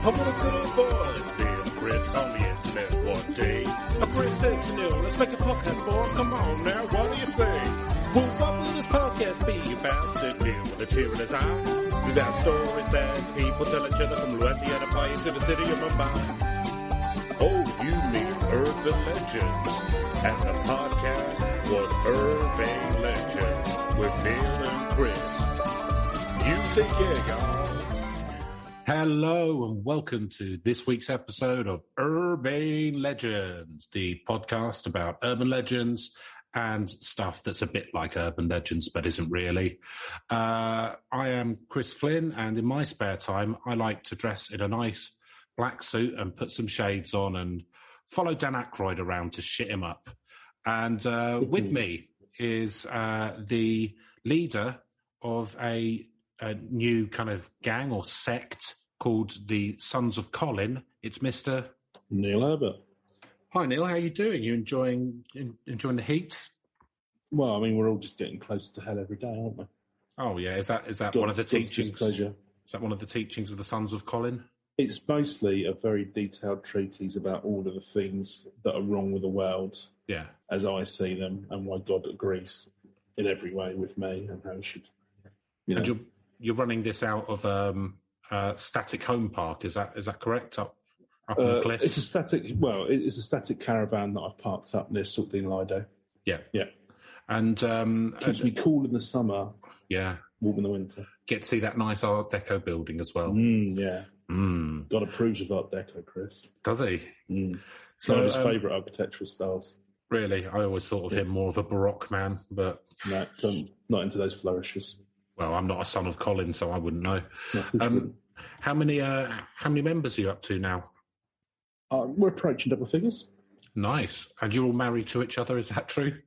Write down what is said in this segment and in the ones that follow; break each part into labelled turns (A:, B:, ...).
A: I want a good voice, being Chris on the internet one day. Chris said to Neil, let's make a podcast, boy. Come on now, what do you say? Well, what will this podcast be about? Sit Neil with a tear in his eye. Without stories that people tell each other from Louisiana Pie to the city of Mumbai. Oh, you mean urban legends. And the podcast was Urban Legends with Neil and Chris. You take care, y'all.
B: Hello and welcome to this week's episode of Urban Legends, the podcast about urban legends and stuff that's a bit like urban legends but isn't really. I am Chris Flynn, and in my spare time I like to dress in a nice black suit and put some shades on and follow Dan Aykroyd around to shit him up. And with me is the leader of a new kind of gang or sect called the Sons of Colin. It's Mr.
C: Neil Herbert.
B: Hi, Neil. How are you doing? You enjoying the heat?
C: Well, I mean, we're all just getting closer to hell every day, aren't we?
B: Oh yeah, is that one of the teachings?
C: Displeasure.
B: Is that one of the teachings of the Sons of Colin?
C: It's mostly a very detailed treatise about all of the things that are wrong with the world,
B: Yeah.
C: as I see them, and why God agrees in every way with me, and how we should.
B: And you're running this out of Static Home Park, is that correct? Up on the cliff?
C: It's a static caravan that I've parked up near Saltine Lido.
B: Yeah.
C: Yeah.
B: And
C: Keeps me cool in the summer.
B: Yeah.
C: Warm in the winter.
B: Get to see that nice Art Deco building as well.
C: Yeah.
B: Mm.
C: God approves of Art Deco, Chris.
B: Does he?
C: So, one of his favourite architectural styles.
B: Really? I always thought of him more of a Baroque man, but...
C: No, not into those flourishes.
B: Well, I'm not a son of Colin, so I wouldn't know.
C: No,
B: how many members are you up to now?
C: We're approaching double figures.
B: Nice. And you're all married to each other, is that true?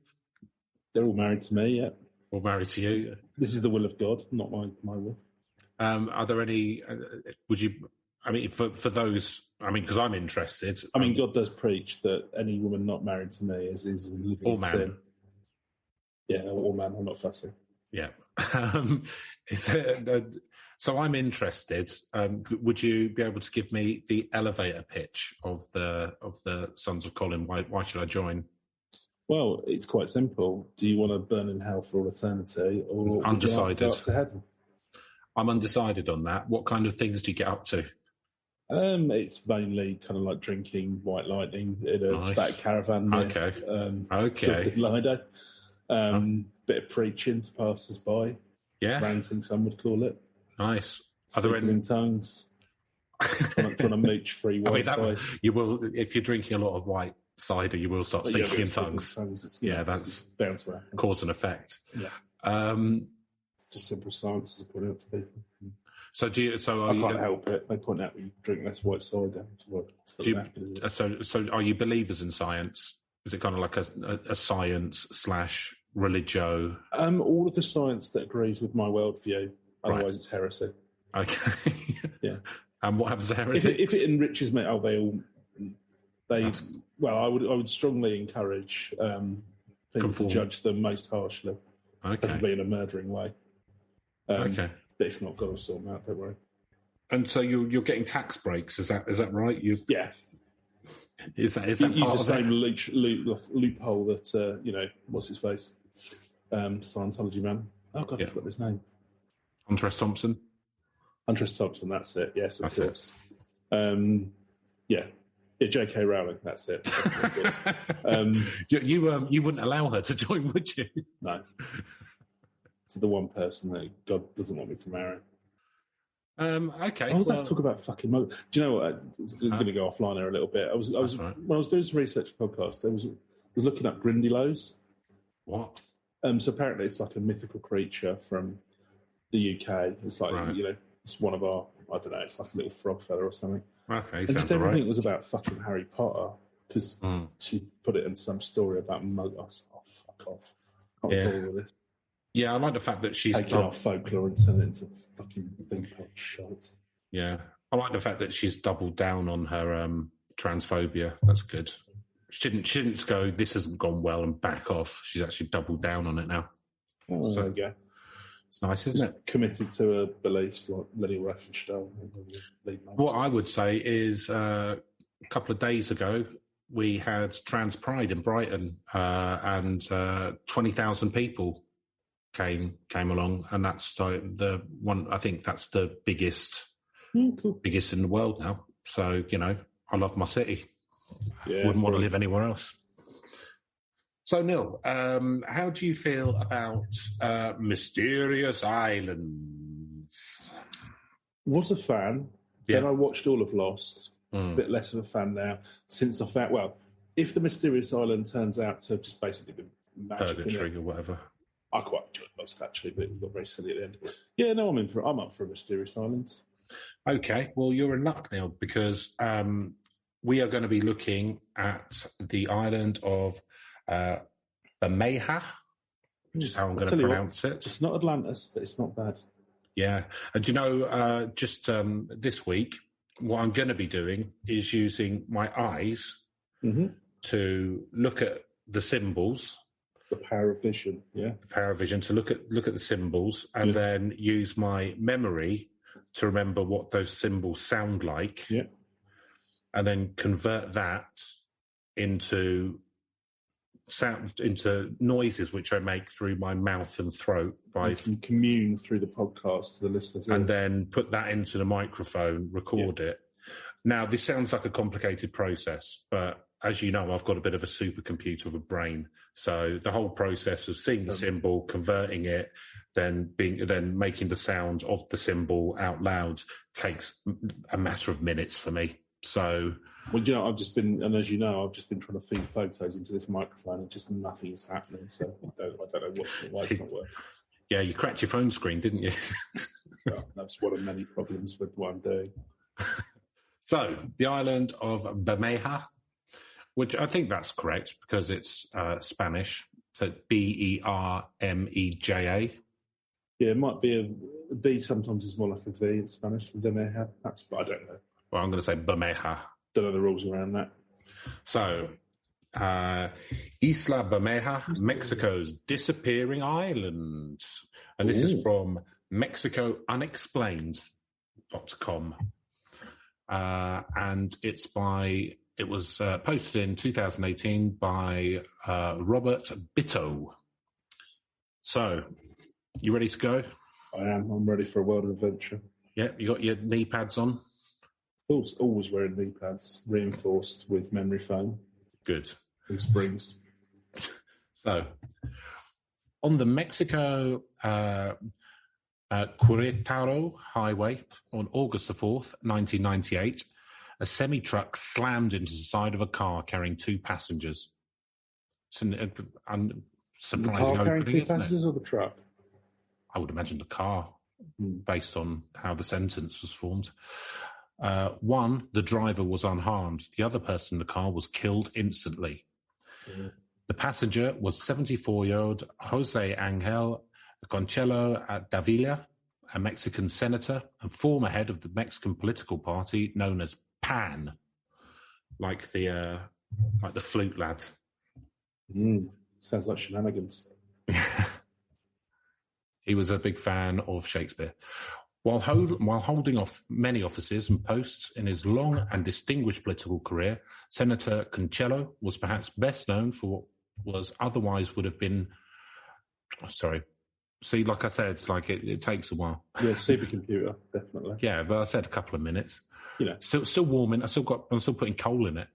C: They're all married to me, yeah.
B: All married to you?
C: This is the will of God, not my will.
B: Are there any, would you, I mean, for those, I mean, because I'm interested.
C: I mean, God does preach that any woman not married to me is living
B: all
C: in
B: man.
C: sin. Yeah, all man, I'm not fussy.
B: Yeah. So I'm interested. Would you be able to give me the elevator pitch of the Sons of Colin? Why should I join?
C: Well, it's quite simple. Do you want to burn in hell for all eternity, or
B: undecided?
C: Would you like to go up to heaven?
B: I'm undecided on that. What kind of things do you get up to?
C: It's mainly kind of like drinking White Lightning in a static caravan.
B: Okay.
C: Lido. Bit of preaching to passers by.
B: Yeah.
C: Ranting, some would call it.
B: Nice.
C: Are there any in tongues? trying to mooch free white side.
B: You will, if you're drinking a lot of white cider, you will start speaking in tongues. That's
C: bound to happen.
B: Cause and effect.
C: Yeah. It's just simple science, as I point out to people.
B: So
C: I can't help it. They point out you drink less white cider.
B: So are you believers in science? Is it kind of like a science / religio?
C: All of the science that agrees with my worldview. Otherwise, It's heresy.
B: Okay.
C: Yeah.
B: And what happens to heresy?
C: If it enriches me, I would strongly encourage people to judge them most harshly.
B: Okay.
C: Probably in a murdering way.
B: Okay.
C: But if not, God will sort them out, don't worry.
B: And so you're getting tax breaks, is that right?
C: Yeah.
B: Is that
C: use
B: part
C: the same loophole that what's his face, Scientology man. Oh God, I forgot his name.
B: Hunter S. Thompson.
C: That's it. Yes, of course. J.K. Rowling. That's it.
B: You wouldn't allow her to join, would you?
C: No. It's the one person that God doesn't want me to marry.
B: Okay.
C: Let's talk about fucking mother. Do you know what? I'm going to go offline there a little bit. I was
B: right.
C: When I was doing some research for the podcast, I was looking up Grindylows.
B: What?
C: So apparently it's like a mythical creature from the UK. It's like it's one of our, I don't know, it's like a little frog fella or something.
B: Okay,
C: and
B: sounds
C: just everything
B: right.
C: was about fucking Harry Potter because she put it in some story about mug. I was like, oh fuck off! I can't bother with this.
B: Yeah, I like the fact that she's
C: taking our folklore and turning it into fucking thing called shite.
B: Yeah, I like the fact that she's doubled down on her transphobia. That's good. She didn't go, this hasn't gone well, and back off. She's actually doubled down on it now.
C: Oh, there you go.
B: It's nice, isn't it?
C: Committed to her beliefs like Lenny Riefenstahl.
B: What I would say is a couple of days ago, we had Trans Pride in Brighton, and 20,000 people came along, and that's the one. I think that's the biggest in the world now. So I love my city. Yeah, wouldn't want to live anywhere else. So Neil, how do you feel about Mysterious Islands?
C: Was a fan. Yeah. Then I watched all of Lost. A bit less of a fan now since I found. Well, if the Mysterious Island turns out to have just basically been magic
B: purgatory or whatever,
C: I quite enjoyed Lost actually, but it got very silly at the end. Yeah, no, I'm up for a Mysterious Island.
B: Okay, well you're in luck, Neil, because we are going to be looking at the island of Bermeja, which is how I'm going to pronounce it.
C: It's not Atlantis, but it's not bad.
B: Yeah, and just this week, what I'm going to be doing is using my eyes to look at the symbols.
C: The power of vision, yeah.
B: The power of vision, to look at the symbols and then use my memory to remember what those symbols sound like.
C: Yeah. And
B: then convert that into noises which I make through my mouth and throat. You
C: can commune through the podcast to the listeners.
B: And then put that into the microphone, record it. Now, this sounds like a complicated process, but as you know, I've got a bit of a supercomputer of a brain. So the whole process of seeing the symbol, converting it, then making the sound of the symbol out loud takes a matter of minutes for me. So,
C: well, I've just been trying to feed photos into this microphone, and just nothing is happening. So I don't know why it's not working.
B: Yeah, you cracked your phone screen, didn't you?
C: Well, that's one of many problems with what I'm doing.
B: So, the island of Bermeja, which I think that's correct because it's Spanish. So Bermeja.
C: Yeah, it might be a B. Sometimes it's more like a V in Spanish. Bermeja, but I don't know.
B: Well, I'm going to say Bermeja.
C: Don't know the rules around that.
B: So, Isla Bermeja, Mexico's disappearing island. And this is from MexicoUnexplained.com. And it was posted in 2018 by Robert Bitto. So, you ready to go?
C: I am. I'm ready for a world of adventure.
B: Yeah, you got your knee pads on?
C: Always wearing knee pads, reinforced with memory foam.
B: Good.
C: And springs.
B: So, on the Mexico Querétaro Highway on August the 4th, 1998, a semi-truck slammed into the side of a car carrying two passengers. It's surprising
C: the car carrying two passengers or the truck?
B: I would imagine the car, based on how the sentence was formed. One, the driver was unharmed. The other person in the car was killed instantly. Mm. The passenger was 74-year-old Jose Angel Conchelo Davila, a Mexican senator and former head of the Mexican political party known as PAN, like the flute lad.
C: Sounds like shenanigans.
B: He was a big fan of Shakespeare. While holding off many offices and posts in his long and distinguished political career, Senator Conchelo was perhaps best known for what was otherwise would have been... sorry. See, like I said, it's like it takes a while.
C: Yeah, supercomputer, definitely.
B: Yeah, but I said a couple of minutes. Still warming. I'm still putting coal in it.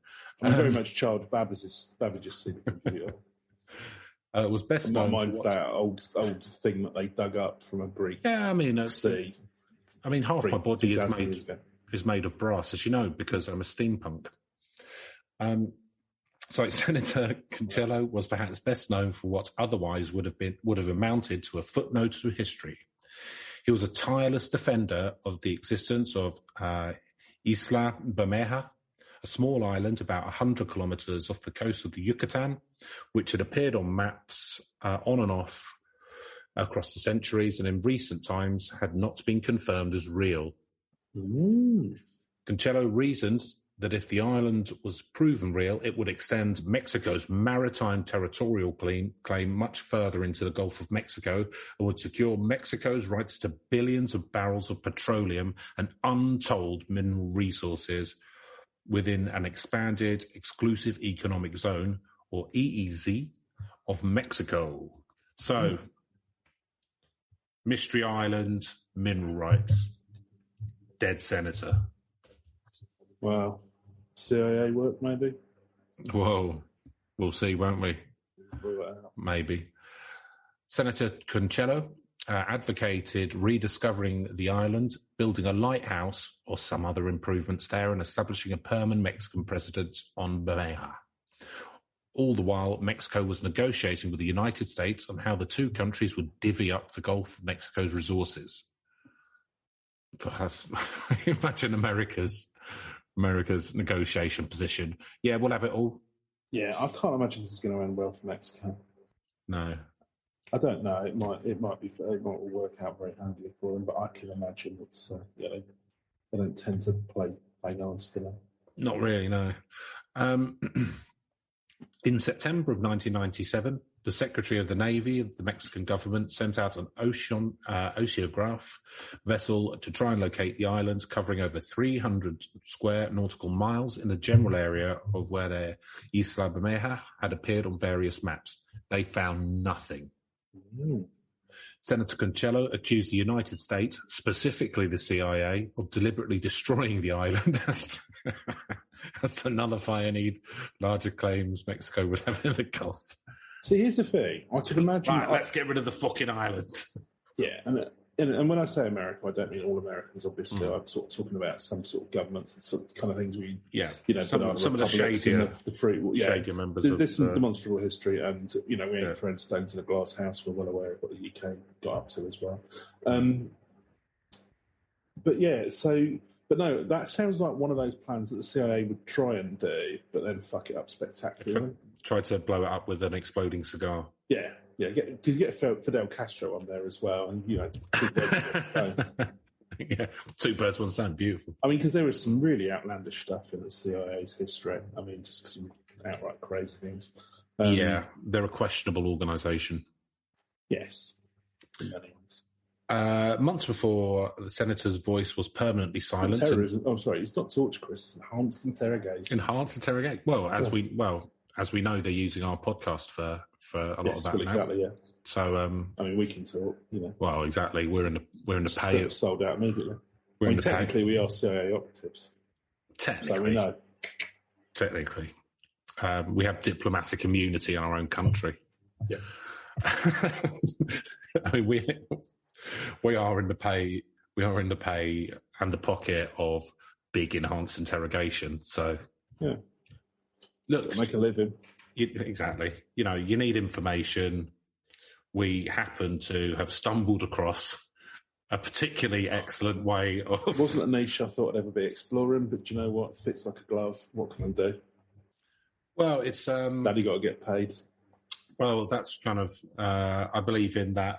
C: I'm very much child Babbage's supercomputer.
B: It was best known.
C: Mine's that old thing that they dug up from a brick.
B: Yeah, I mean,
C: sea.
B: Half my body is made of brass, as you know, because I'm a steampunk. So Senator Conchelo was perhaps best known for what otherwise would have amounted to a footnote to history. He was a tireless defender of the existence of Isla Bermeja, a small island about 100 kilometers off the coast of the Yucatan, which had appeared on maps on and off across the centuries and in recent times had not been confirmed as real. Conchelo reasoned that if the island was proven real, it would extend Mexico's maritime territorial claim much further into the Gulf of Mexico and would secure Mexico's rights to billions of barrels of petroleum and untold mineral resources within an expanded exclusive economic zone, or EEZ, of Mexico. So, Mystery Island, mineral rights, dead senator.
C: Wow. CIA work, maybe?
B: Whoa. We'll see, won't we? Maybe. Senator Concello advocated rediscovering the island, building a lighthouse or some other improvements there, and establishing a permanent Mexican presence on Bermeja. All the while, Mexico was negotiating with the United States on how the two countries would divvy up the Gulf of Mexico's resources. God, imagine America's negotiation position. Yeah, we'll have it all.
C: Yeah, I can't imagine this is going to end well for Mexico.
B: No,
C: I don't know. It might all work out very handily for them, but I can imagine it's they don't tend to play nice, do they?
B: Not really. No. In September of 1997, the Secretary of the Navy of the Mexican government sent out an oceanograph vessel to try and locate the islands, covering over 300 square nautical miles in the general area of where their Isla Bermeja had appeared on various maps. They found nothing. Mm. Senator Concello accused the United States, specifically the CIA, of deliberately destroying the island as to nullify any larger claims Mexico would have in the Gulf.
C: See, here's the thing. I could imagine...
B: Right, let's get rid of the fucking island.
C: Yeah, and when I say America, I don't mean all Americans, obviously. I'm sort of talking about some sort of governments and sort of kind of things
B: some of the shadier, shadier members.
C: There's some demonstrable history, and, we ain't throwing stones in a glass house. We're well aware of what the UK got up to as well. But no, that sounds like one of those plans that the CIA would try and do, but then fuck it up spectacularly.
B: Try to blow it up with an exploding cigar.
C: Yeah, because you get Fidel Castro on there as well, and, 2 birds, 1 stone.
B: Yeah, 2 birds, 1 stone, beautiful.
C: I mean, because there was some really outlandish stuff in the CIA's history. I mean, just some outright crazy things.
B: They're a questionable organisation.
C: Yes, in many ways.
B: Months before, the senator's voice was permanently silent.
C: Terrorism. It's not torture, Chris. It's enhanced interrogation.
B: Enhanced interrogation. Well, as we know, they're using our podcast for a lot of that. Well,
C: exactly.
B: Now.
C: Yeah.
B: So,
C: we can talk.
B: Well, exactly. We're in the pay.
C: Sold out immediately.
B: Technically,
C: we are CIA operatives.
B: Technically,
C: so we know.
B: Technically, we have diplomatic immunity in our own country.
C: Yeah.
B: I mean, we are in the pay. We are in the pay and the pocket of big enhanced interrogation. So,
C: yeah.
B: Look,
C: make a living.
B: Exactly. You need information. We happen to have stumbled across a particularly excellent way of...
C: It wasn't a niche I thought I'd ever be exploring, but do you know what? It fits like a glove. What can I do?
B: Well, it's...
C: Daddy got to get paid.
B: Well, that's kind of... I believe in that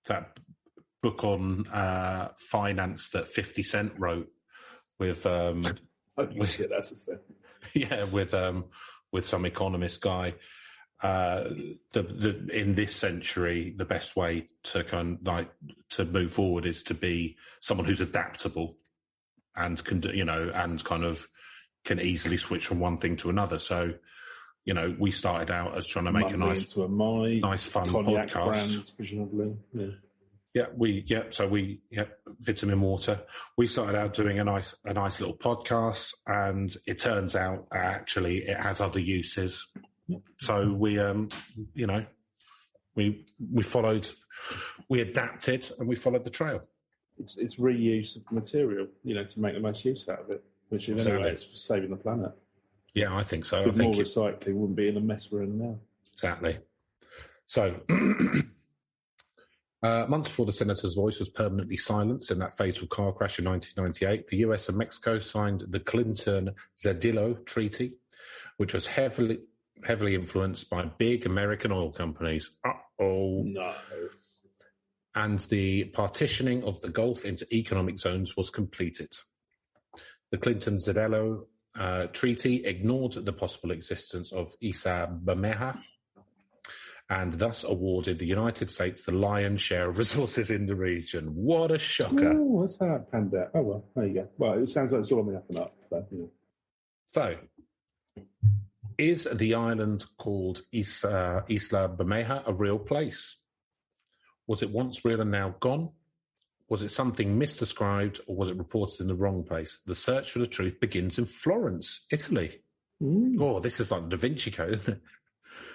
B: that book on finance that 50 Cent wrote with...
C: shit, that's a thing.
B: Yeah, with some economist guy. In this century, the best way to to move forward is to be someone who's adaptable and can easily switch from one thing to another. So, we started out as trying to make a nice fun podcast.
C: Brands, presumably. Yeah.
B: Vitamin Water. We started out doing a nice little podcast, and it turns out actually it has other uses. So we adapted, and we followed the trail.
C: It's reuse of material, to make the most use out of it, which in any way is saving the planet.
B: Yeah, I think so.
C: With more recycling, wouldn't be in the mess we're in now.
B: Exactly. So, months before the senator's voice was permanently silenced in that fatal car crash in 1998, the US and Mexico signed the Clinton-Zedillo Treaty, which was heavily influenced by big American oil companies.
C: No.
B: And the partitioning of the Gulf into economic zones was completed. The Clinton-Zedelo Treaty ignored the possible existence of Isla Bermeja and thus awarded the United States the lion's share of resources in the region. What a shocker.
C: Oh, what's that panned out? Oh, well, there you go. Well, it sounds like it's all on the up and up. But, you know.
B: So, is the island called Isla Bermeja a real place? Was it once real and now gone? Was it something misdescribed, or was it reported in the wrong place? The search for the truth begins in Florence, Italy. Oh, this is like Da Vinci Code, isn't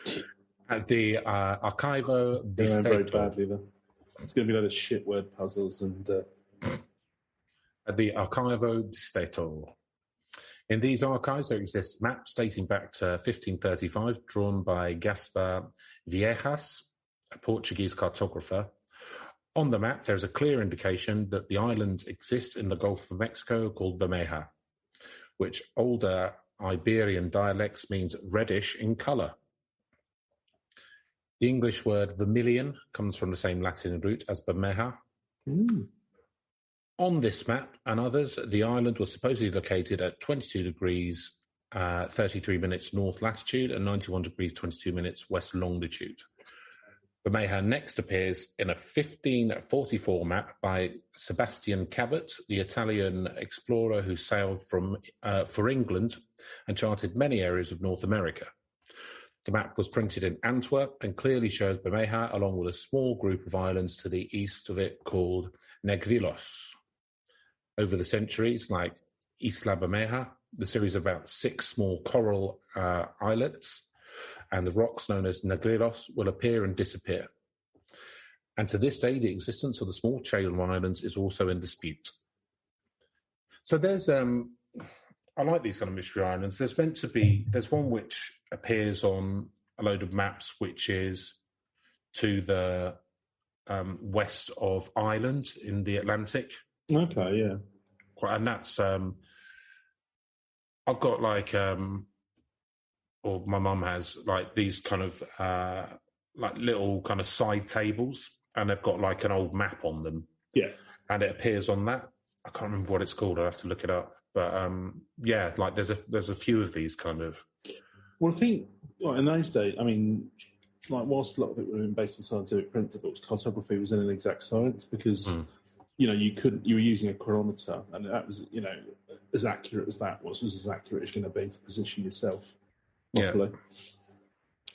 B: it? At the Archivo di Stato.
C: Very badly, though. It's going to be like the shit word puzzles and...
B: At the Archivo di Stato. In these archives, there exist maps dating back to 1535, drawn by Gaspar Viejas, a Portuguese cartographer. On the map, there is a clear indication that the island exists in the Gulf of Mexico called Bermeja, which older Iberian dialects means reddish in colour. The English word vermilion comes from the same Latin root as Bermeja. On this map and others, the island was supposedly located at 22 degrees 33 minutes north latitude and 91 degrees 22 minutes west longitude. Bermeja next appears in a 1544 map by Sebastian Cabot, the Italian explorer who sailed for England and charted many areas of North America. The map was printed in Antwerp and clearly shows Bermeja along with a small group of islands to the east of it called Negrilos. Over the centuries, like Isla Bermeja, the series of about 6 small coral islets and the rocks known as Negrilos will appear and disappear. And to this day, the existence of the small chain of islands is also in dispute. So there's, I like these kind of mystery islands. There's one which appears on a load of maps, which is to the west of Ireland in the Atlantic.
C: Okay, yeah.
B: And that's, I've got like, or my mum has like these kind of like little kind of side tables, and they've got like an old map on them.
C: Yeah,
B: and it appears on that. I can't remember what it's called. I'll have to look it up. But yeah, like there's a few of these kind of.
C: Well, I think in those days, I mean, like whilst a lot of it were based on scientific principles, cartography was an exact science because you know you were using a chronometer, and that was as accurate as that was as accurate as you're going to be to position yourself. Properly.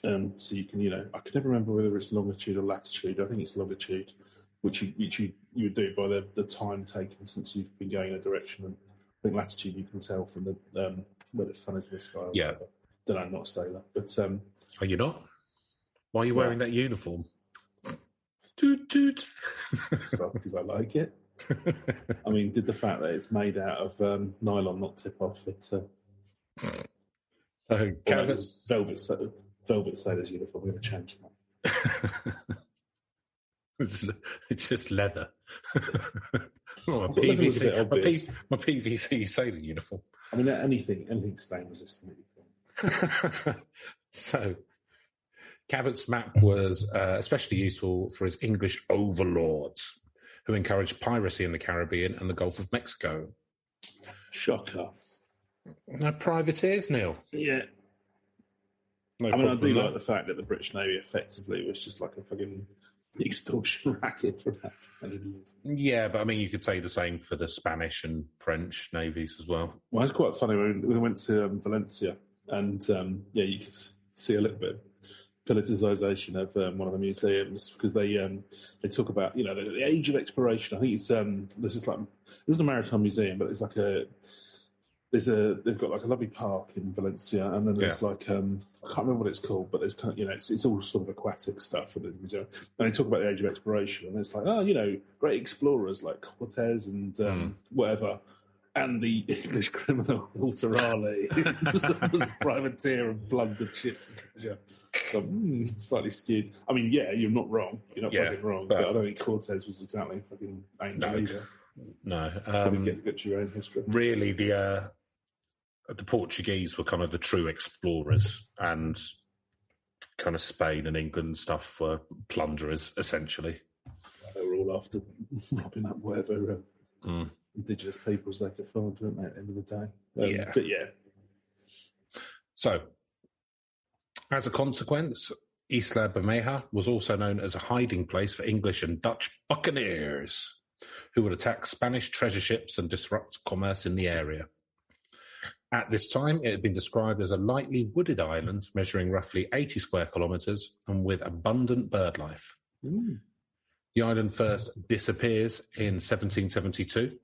C: Yeah. So you can, I can never remember whether it's longitude or latitude. I think it's longitude, which you would do by the time taken since you've been going in a direction. And I think latitude you can tell from the where the sun is in the sky.
B: Yeah.
C: Don't know, not say that. But
B: are you not? Why are you wearing that uniform? Toot toot.
C: Because I like it. I mean, did the fact that it's made out of nylon not tip off it?
B: So
C: velvet sailor's uniform. I'm going to change that.
B: It's just leather. My PVC sailor uniform.
C: I mean, anything stain resistant.
B: So, Cabot's map was especially useful for his English overlords, who encouraged piracy in the Caribbean and the Gulf of Mexico.
C: Shocker.
B: No privateers, Neil.
C: Yeah.
B: No
C: I mean, I do
B: there.
C: like the fact that the British Navy effectively was just like a fucking extortion racket for about 100 years.
B: Yeah, but I mean, you could say the same for the Spanish and French navies as well.
C: Well, it's quite funny when we went to Valencia, and you could see a little bit of politicization of one of the museums because they talk about the age of exploration. I think it's this is like it was a maritime museum, but it's like they've got like a lovely park in Valencia, and then there's like I can't remember what it's called, but there's kind of it's all sort of aquatic stuff at the museum. And they talk about the age of exploration, and it's like great explorers like Cortez and whatever, and the English criminal Walter Raleigh was a privateer and plundered ships. So, slightly skewed. I mean, yeah, you're not wrong. You're not fucking wrong. But I don't think Cortez was exactly fucking angel either.
B: No,
C: get your own history.
B: Really, the Portuguese were kind of the true explorers, and kind of Spain and England and stuff were plunderers, essentially.
C: They were all after robbing up whatever indigenous peoples they could find, didn't they, at the end of the day?
B: Yeah.
C: But yeah.
B: So, as a consequence, Isla Bermeja was also known as a hiding place for English and Dutch buccaneers who would attack Spanish treasure ships and disrupt commerce in the area. At this time, it had been described as a lightly wooded island measuring roughly 80 square kilometres and with abundant bird life. The island first disappears in 1772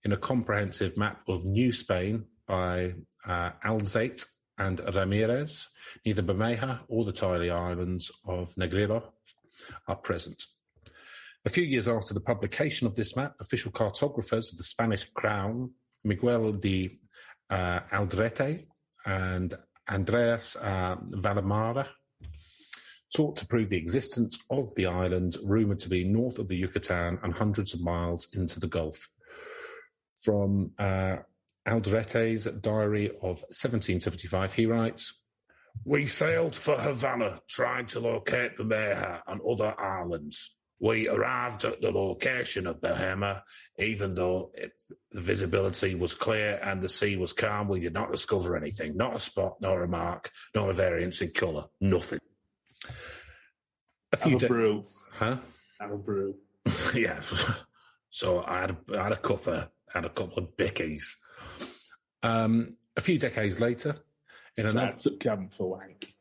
B: in a comprehensive map of New Spain by Alzate and Ramirez. Neither Bermeja or the tiny islands of Negrillo are present. A few years after the publication of this map, official cartographers of the Spanish crown, Miguel de Aldrete and Andreas Valamara, sought to prove the existence of the island rumoured to be north of the Yucatan and hundreds of miles into the Gulf. From Aldrete's diary of 1775, he writes, "We sailed for Havana, trying to locate Bermeja and other islands. We arrived at the location of Bermeja, even though the visibility was clear and the sea was calm. We did not discover anything, not a spot, nor a mark, nor a variance in colour, nothing."
C: Have a brew.
B: Huh?
C: Have a brew.
B: Yeah. So I had a couple of bickies. A few decades later, in another...
C: So I took cabin for wank.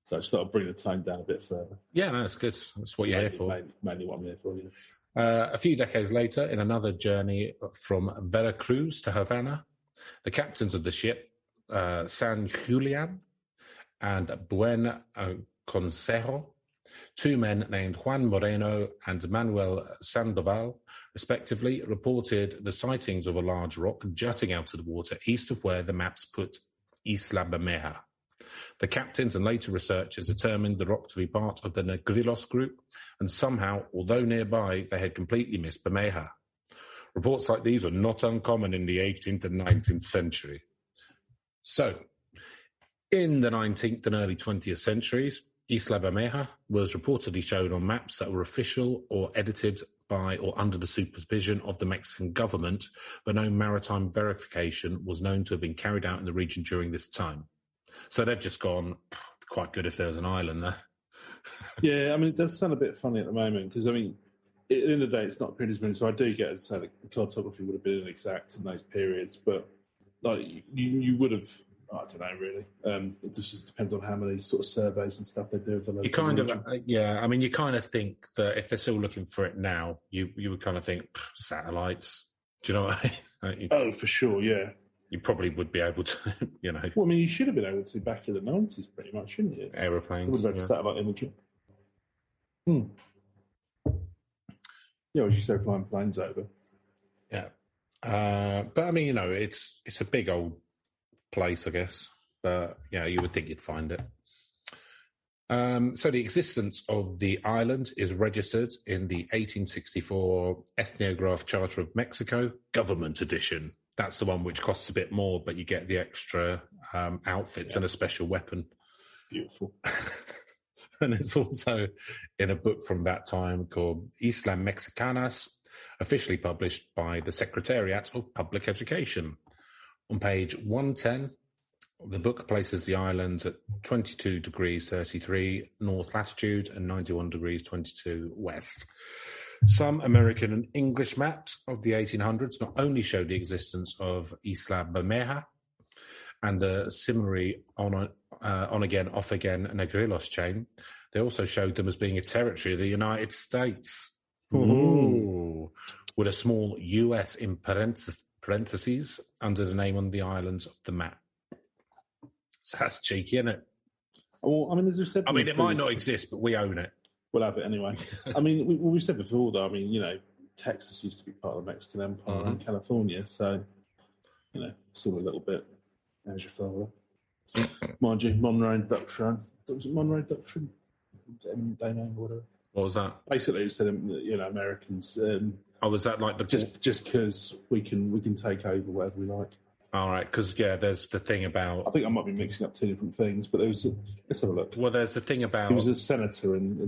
C: So I just thought I'd bring the time down a bit further.
B: Yeah, no, it's good. That's what you're here for.
C: Mainly what I'm here for,
B: A few decades later, in another journey from Veracruz to Havana, the captains of the ship, San Julian and Buen Consejo, two men named Juan Moreno and Manuel Sandoval, respectively, reported the sightings of a large rock jutting out of the water east of where the maps put Isla Bermeja. The captains and later researchers determined the rock to be part of the Negrillos group, and somehow, although nearby, they had completely missed Bermeja. Reports like these were not uncommon in the 18th and 19th century. So, in the 19th and early 20th centuries, Isla Bermeja was reportedly shown on maps that were official or edited by or under the supervision of the Mexican government, but no maritime verification was known to have been carried out in the region during this time. So they've just gone, quite good if there was an island there.
C: Yeah, I mean, it does sound a bit funny at the moment because, I mean, at the end of the day, it's not period history, so I do get to say that the cartography would have been inexact in those periods, but like you would have, I don't know, really. It just depends on how many sort of surveys and stuff they do of the local
B: You kind
C: region.
B: of, yeah, I mean, you kind of think that if they're still looking for it now, you would kind of think, satellites. Do you know what I mean?
C: Oh, for sure, yeah.
B: You probably would be able to, you know.
C: Well, I mean, you should have been able to back in the 90s, pretty much, shouldn't you?
B: Aeroplanes.
C: You would have had satellite imaging. Yeah, as you say, flying planes over.
B: Yeah. But I mean, you know, it's a big old place, I guess. But yeah, you would think you'd find it. So the existence of the island is registered in the 1864 Ethnograph Charter of Mexico, Government Edition. That's the one which costs a bit more, but you get the extra outfits and a special weapon.
C: Beautiful.
B: And it's also in a book from that time called Islas Mexicanas, officially published by the Secretariat of Public Education. On page 110, the book places the island at 22 degrees 33 north latitude and 91 degrees 22 west. Some American and English maps of the 1800s not only show the existence of Isla Bermeja and the similarly on-again, off-again Negrillos chain, they also showed them as being a territory of the United States. Ooh. With a small US in parentheses under the name on the islands of the map. So that's cheeky, isn't it?
C: Well, I mean, as we said...
B: I mean, it might not exist, but we own it.
C: We'll have it anyway. I mean, we said before, though, I mean, you know, Texas used to be part of the Mexican Empire and California, so, you know, it's all a little bit, as your father. Mind you, Monroe Doctrine. Was it Monroe Doctrine? Day name or whatever.
B: What was that?
C: Basically, it said, you know, Americans...
B: was that like the...
C: Just because we can take over whatever we like.
B: All right, because, yeah, there's the thing about...
C: I think I might be mixing up two different things, but there was... let's have a look.
B: Well, there's the thing about...
C: He was a senator in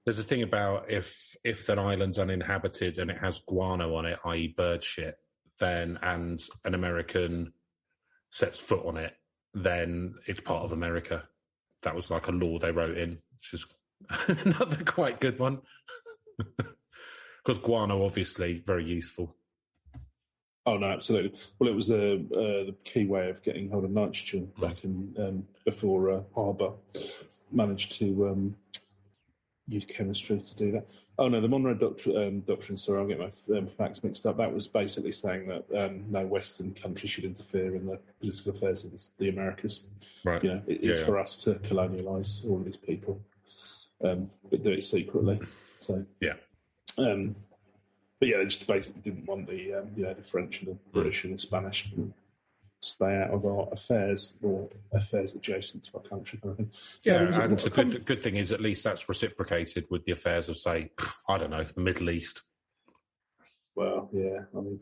C: the
B: There's a thing about if an island's uninhabited and it has guano on it, i.e. bird shit, then and an American sets foot on it, then it's part of America. That was like a law they wrote in, which is another quite good one. Because guano, obviously, very useful.
C: Oh no, absolutely. Well, it was the key way of getting hold of nitrogen back in before Harbour managed to use chemistry to do that. Oh no, the Monroe Doctrine. Sorry, I'll get my facts mixed up. That was basically saying that no Western country should interfere in the political affairs of the Americas.
B: Right.
C: You know, it's for us to colonialise all of these people, but do it secretly. So
B: yeah.
C: But yeah, they just basically didn't want the the French and the British and the Spanish to stay out of our affairs or affairs adjacent to our country, kind of thing.
B: Yeah, and the good thing is at least that's reciprocated with the affairs of, say, I don't know, the Middle East.
C: Well, yeah, I mean,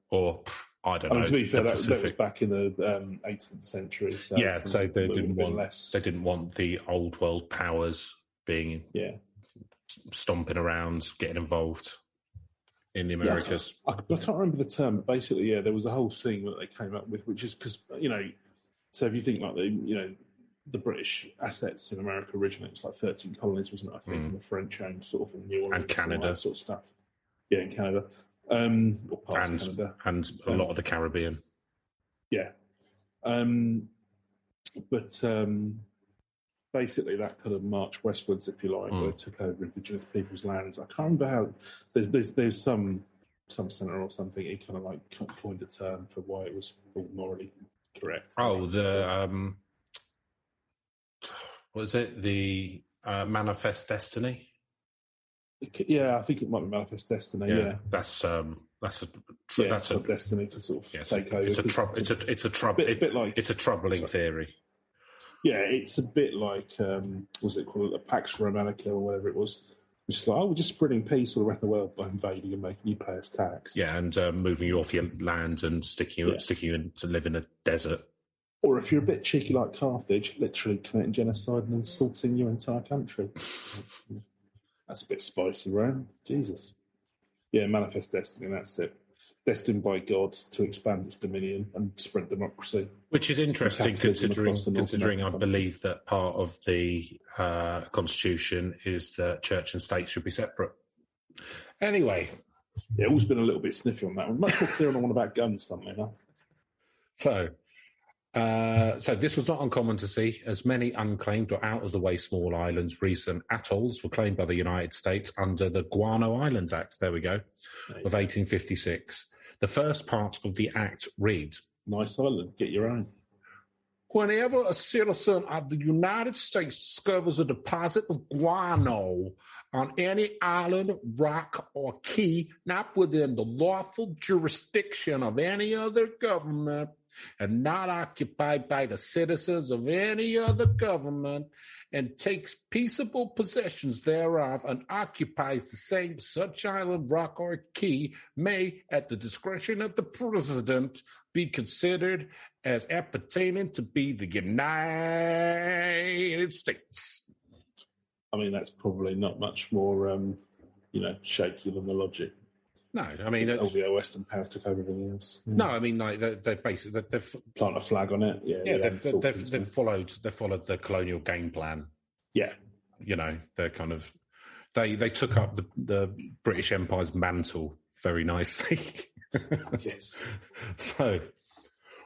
B: or I don't know.
C: To be fair, that was back in the 18th century. So
B: yeah, so they didn't want the old world powers being stomping around, getting involved in the Americas.
C: I can't remember the term, but basically, there was a whole thing that they came up with, which is because, so if you think like the British assets in America originally, it was like 13 colonies, wasn't it? I think, and the French owned sort of in New Orleans
B: and Canada,
C: and all that sort of stuff. Yeah, in Canada, or parts of Canada,
B: and a lot of the Caribbean.
C: Yeah, but basically that kind of march westwards, if you like, where it took over indigenous people's lands. I can't remember how. There's some senator or something. He kind of like coined a term for why it was all morally correct.
B: Oh, was it the Manifest Destiny?
C: Yeah, I think it might be Manifest Destiny. Yeah,
B: that's a
C: destiny to sort of take over.
B: It's a troubling theory.
C: Yeah, it's a bit like, what's it called, a Pax Romanica or whatever it was. Which is like, we're just spreading peace all around the world by invading and making you pay us tax.
B: Yeah, and moving you off your land and sticking you in to live in a desert.
C: Or if you're a bit cheeky like Carthage, literally committing genocide and insulting your entire country. That's a bit spicy, right? Jesus. Yeah, Manifest Destiny, that's it. Destined by God to expand its dominion and spread democracy.
B: Which is interesting, considering I believe that part of the Constitution is that church and state should be separate. Anyway.
C: Yeah, always been a little bit sniffy on that one. Much more clear on the one about guns, funnily enough.
B: So this was not uncommon to see, as many unclaimed or out-of-the-way small islands, recent atolls, were claimed by the United States under the Guano Islands Act, of 1856. The first part of the Act reads,
C: Nice island, get your own.
B: Whenever a citizen of the United States discovers a deposit of guano on any island, rock, or key not within the lawful jurisdiction of any other government and not occupied by the citizens of any other government, and takes peaceable possessions thereof and occupies the same such island, rock, or key, may, at the discretion of the president, be considered as appertaining to be the United States.
C: I mean, that's probably not much more, shaky than the logic.
B: No, I mean,
C: all the Western powers took over everything else. Yeah.
B: No, I mean, like they basically
C: plant a flag on it.
B: They've followed the colonial game plan.
C: Yeah,
B: they're kind of they took up the British Empire's mantle very nicely.
C: Yes.
B: So,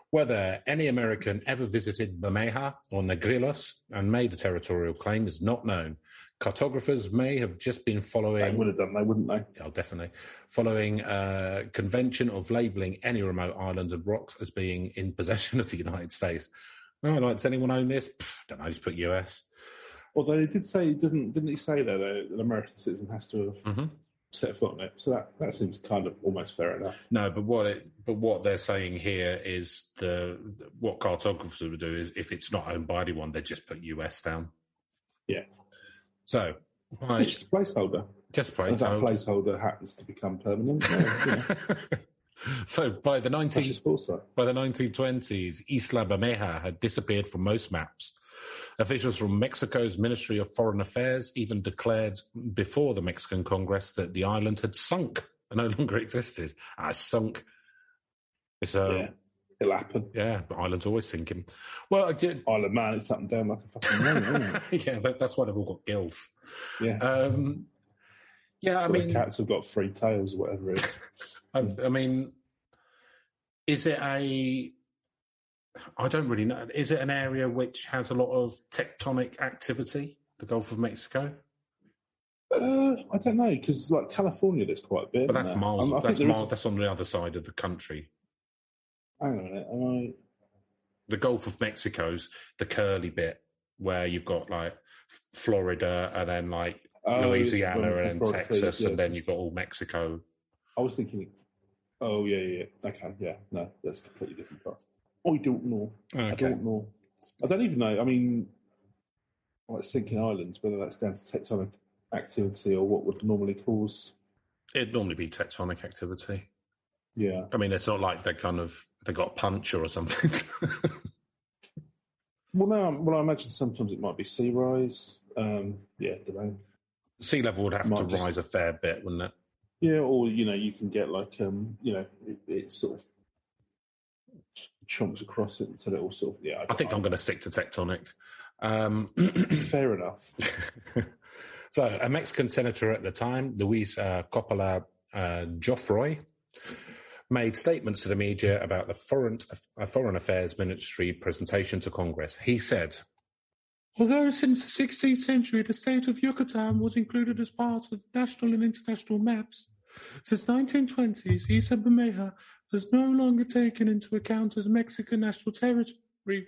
B: whether any American ever visited Bermeja or Negrillos and made a territorial claim is not known. Cartographers may have just been following...
C: They would have done, wouldn't they?
B: Oh, definitely. Following a convention of labelling any remote islands and rocks as being in possession of the United States. Oh, does anyone own this? Don't know, just put US.
C: Although they did say, didn't he say, though, that an American citizen has to have set foot on it? So that seems kind of almost fair enough.
B: No, but what they're saying here is what cartographers would do is if it's not owned by anyone, they just put US down.
C: Yeah.
B: So,
C: it's just a placeholder.
B: Just a placeholder.
C: If that placeholder happens to become permanent.
B: So by the 1920s, Isla Bermeja had disappeared from most maps, Officials from Mexico's Ministry of Foreign Affairs even declared before the Mexican Congress that the island had sunk and no longer existed. Sunk. It's
C: it'll happen.
B: Yeah, but island's always sinking. Well,
C: Island man, it's up and down like a fucking whale, isn't it?
B: Yeah, that's why they've all got gills.
C: Yeah.
B: I mean,
C: the cats have got 3 tails or whatever it is.
B: I mean, is it I don't really know. Is it an area which has a lot of tectonic activity, the Gulf of Mexico?
C: I don't know, because like California, there's quite a bit.
B: But that's miles. That's on the other side of the country.
C: Hang on a minute.
B: The Gulf of Mexico's the curly bit where you've got like Florida and then like Louisiana and then Texas, and then you've got all Mexico.
C: I was thinking, yeah. Okay, yeah. No, that's a completely different part. I don't know. Okay. I don't know. I don't even know. I mean, like sinking islands, whether that's down to tectonic activity or what would normally cause.
B: It'd normally be tectonic activity.
C: Yeah.
B: I mean, it's not like they got a punch or something.
C: Well, I imagine sometimes it might be sea rise. I don't know.
B: Sea level would have to rise a fair bit, wouldn't it?
C: Yeah, or, you can get like, it sort of chomps across it until it all sort of,
B: I think I'm going to stick to tectonic.
C: Fair enough.
B: So, a Mexican senator at the time, Luis Coppola Joffroy, made statements to the media about the Foreign Affairs Ministry presentation to Congress. He said, although since the 16th century the state of Yucatan was included as part of national and international maps, since 1920s, Isla Bermeja is no longer taken into account as Mexican national territory.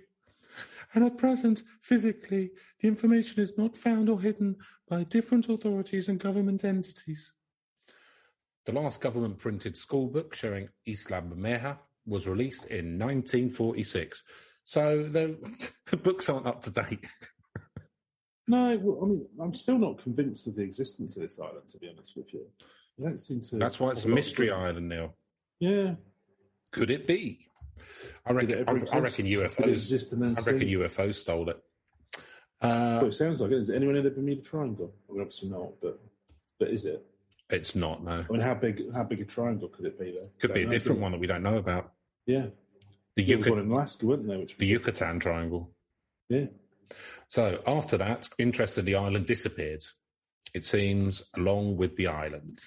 B: And at present, physically, the information is not found or hidden by different authorities and government entities. The last government-printed school book showing Isla Bermeja was released in 1946. So the books aren't up to date.
C: No, well, I mean, I'm still not convinced of the existence of this island, to be honest with you. You don't seem to.
B: That's why it's a mystery island, Neil.
C: Yeah.
B: Could it be? I reckon UFOs. I reckon UFOs stole it.
C: Well, it sounds like it. Is it anyone in the Bermuda Triangle? I mean, obviously not, but is it?
B: It's not. No.
C: I mean, how big a triangle could it be? There
B: could be a different one that we don't know about.
C: Yeah. There was one in Alaska, weren't there?
B: The Yucatan Triangle.
C: Yeah.
B: So after that, interest in the island disappeared. It seems, along with the island.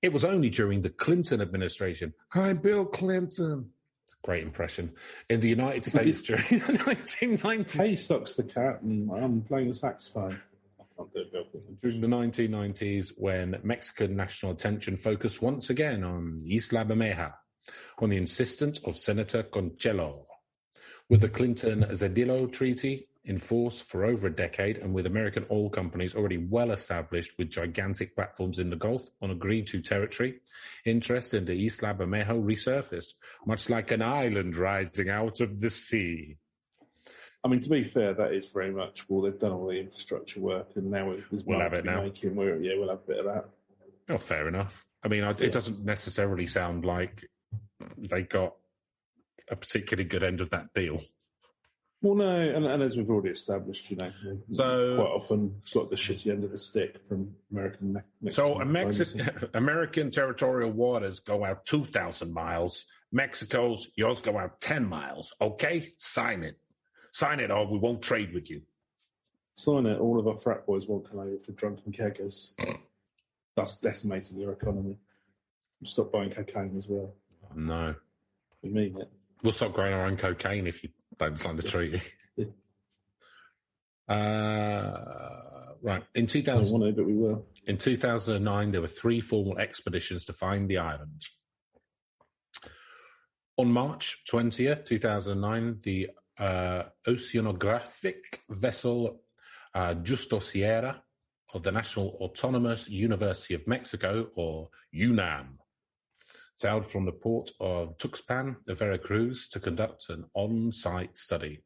B: It was only during the Clinton administration. Hi, Bill Clinton. It's a great impression. In the United States during the 1990s.
C: Hey, sucks the cat, and I'm playing the saxophone. I can't do it, Bill Clinton.
B: During the 1990s, when Mexican national attention focused once again on Isla Bermeja, on the insistence of Senator Conchelo. With the Clinton-Zedillo Treaty in force for over a decade and with American oil companies already well established with gigantic platforms in the Gulf on agreed-to territory, interest in the Isla Bermeja resurfaced, much like an island rising out of the sea.
C: I mean, to be fair, that is very much, well, they've done all the infrastructure work and now
B: we'll have it now.
C: We'll have a bit of that.
B: Oh, fair enough. I mean, it doesn't necessarily sound like they got a particularly good end of that deal.
C: Well, no, and as we've already established,
B: so
C: quite often got the shitty end of the stick from American.
B: American territorial waters go out 2,000 miles. Mexico's, yours go out 10 miles. Okay, sign it, or we won't trade with you.
C: Sign it. All of our frat boys won't come over for drunken keggers. Thus decimating your economy. Stop buying cocaine as well.
B: No,
C: we mean it.
B: We'll stop growing our own cocaine if you don't sign the treaty. Right. In 2000,
C: I don't want to, but we will.
B: In 2009, there were 3 formal expeditions to find the island. On March 20th, 2009, the oceanographic vessel Justo Sierra of the National Autonomous University of Mexico, or UNAM, sailed from the port of Tuxpan, Veracruz, to conduct an on-site study.